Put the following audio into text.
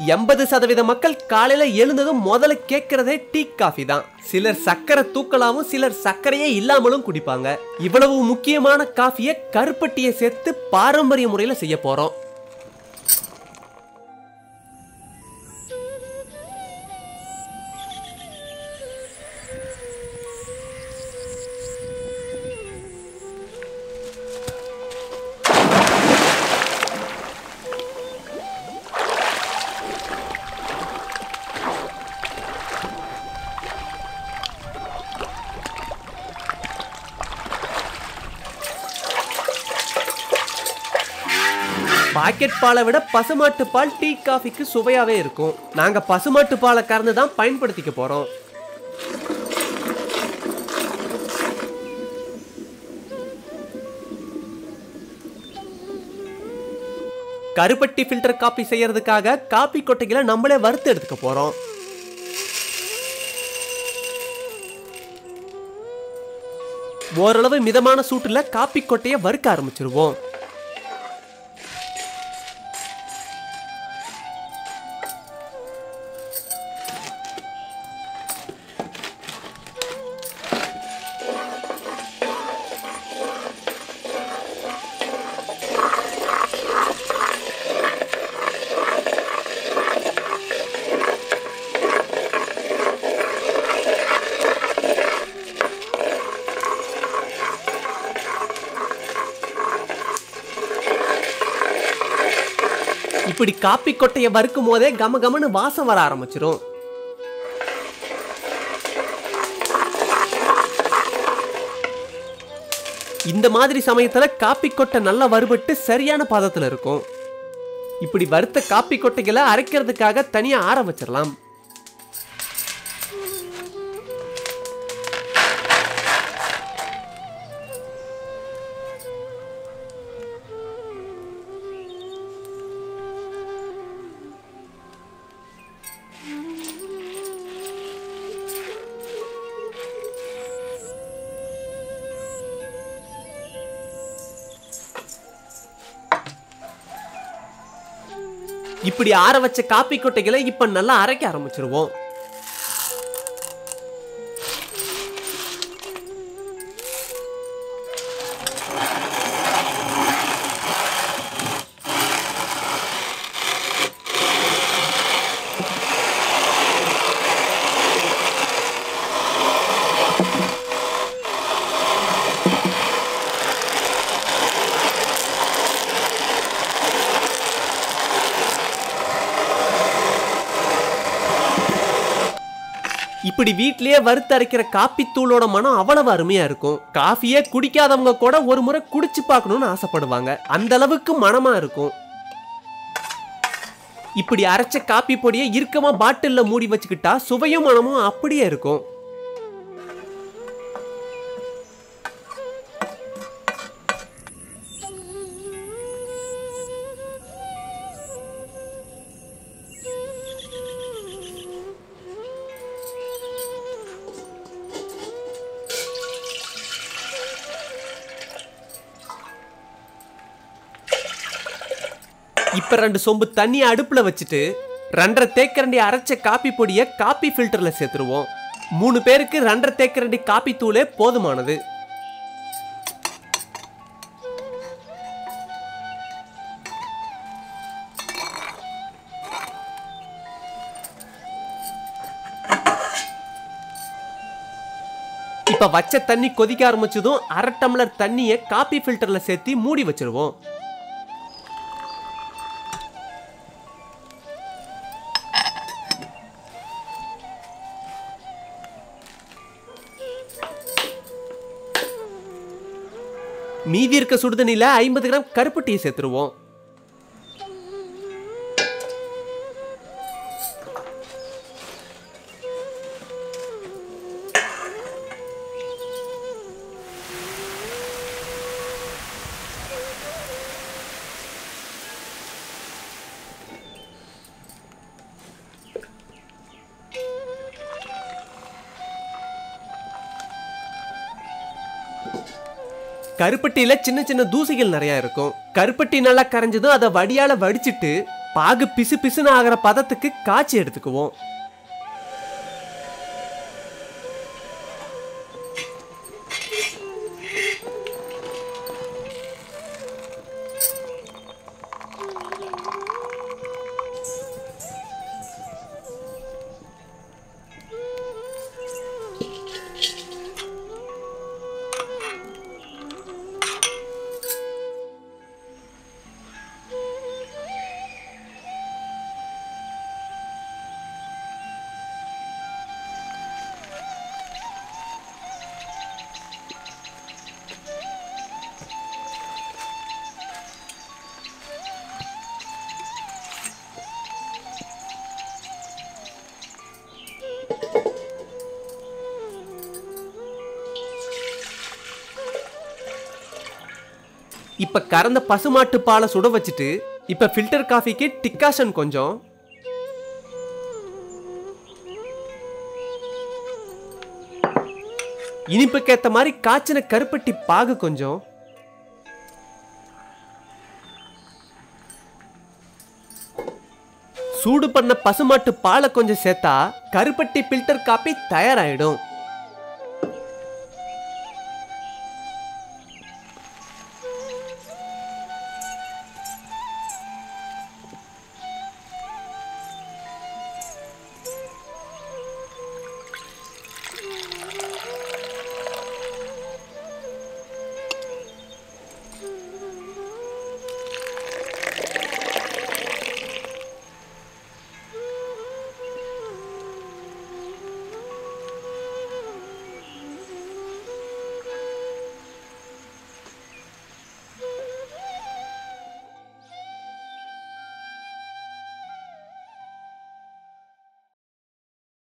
80% மக்கள் காலையில எழுந்ததும் முதல்ல கேட்கறதே டீ காஃபி தான். சிலர் சக்கரை தூக்கலாவும் சிலர் சக்கரையே இல்லாமலும் குடிப்பாங்க. இவ்வளவு முக்கியமான காஃபியை கருப்பட்டியை சேர்த்து பாரம்பரிய முறையில் செய்ய போறோம். பாக்கெட் பாலை விட பசுமாட்டு பால் டீ காஃபிக்கு சுவையாவே இருக்கும். நாங்க பசுமாட்டு பாலை கறந்து தான் பயன்படுத்திக்க போறோம். கருப்பட்டி ஃபில்டர் காபி செய்யறதுக்காக காபி கொட்டைகளை நம்மளே வறுத்து எடுத்துக்க போறோம். ஓரளவு மிதமான சூட்டுல காபி கொட்டையை வறுக்க ஆரம்பிச்சிருவோம். இப்படி காப்பி கொட்டையை வறுக்கும் போதே கமகமன்னு வாசம் வர ஆரம்பிச்சிரும். இந்த மாதிரி சமயத்துல காப்பி கொட்டை நல்லா வறுபட்டு சரியான பதத்துல இருக்கும். இப்படி வறுத்த காப்பி கொட்டைகளை அரைக்கிறதுக்காக தனியா ஆற வச்சிடலாம். இப்படி ஆற வச்ச காப்பி கொட்டைகளை இப்ப நல்லா அரைக்க ஆரம்பிச்சிருவோம். இப்படி வீட்லயே வறுத்து அரைக்கிற காப்பி தூளோட மனம் அவ்வளவு அருமையா இருக்கும். காஃபியே குடிக்காதவங்க கூட ஒரு முறை குடிச்சு பார்க்கணும்னு ஆசைப்படுவாங்க. அந்த அளவுக்கு மனமா இருக்கும். இப்படி அரைச்ச காப்பி பொடியை இறுக்கமா பாட்டில்ல மூடி வச்சுக்கிட்டா சுவையும் மனமும் அப்படியே இருக்கும். இப்ப 2 சொம்பு தண்ணி அடுப்புல வச்சுட்டு 2.5 தேக்கரண்டி அரைச்ச காப்பி பொடியை காப்பி ஃபில்டர்ல சேர்த்துருவோம். 3 பேருக்கு 2.5 தேக்கரண்டி காப்பி தூளே போதுமானது. இப்ப வச்ச தண்ணி கொதிக்க ஆரம்பிச்சதும் 1/2 டம்ளர் தண்ணியை காப்பி ஃபில்டர்ல சேர்த்து மூடி வச்சிருவோம். மீதி இருக்க சுடுதண்ணில 50 கிராம் கருப்பட்டியை சேர்த்துருவோம். கருப்பட்டியில சின்ன சின்ன தூசிகள் நிறைய இருக்கும். கருப்பட்டி நல்லா கரைஞ்சதும் அதை வடியால வடிச்சிட்டு பாகு பிசு பிசுன்னு ஆகிற பதத்துக்கு காய்ச்சி எடுத்துக்குவோம். இப்ப கறந்த பசுமாட்டு பாலை சுட வச்சுட்டு இப்ப ஃபில்டர் காஃபிக்கு டிக்காஷன் கொஞ்சம், இனிப்புக்கேத்த மாதிரி காய்ச்சின கருப்பட்டி பாகு கொஞ்சம், சூடு பண்ண பசுமாட்டு பாலை கொஞ்சம் சேர்த்தா கருப்பட்டி ஃபில்டர் காபி தயாராயிடும்.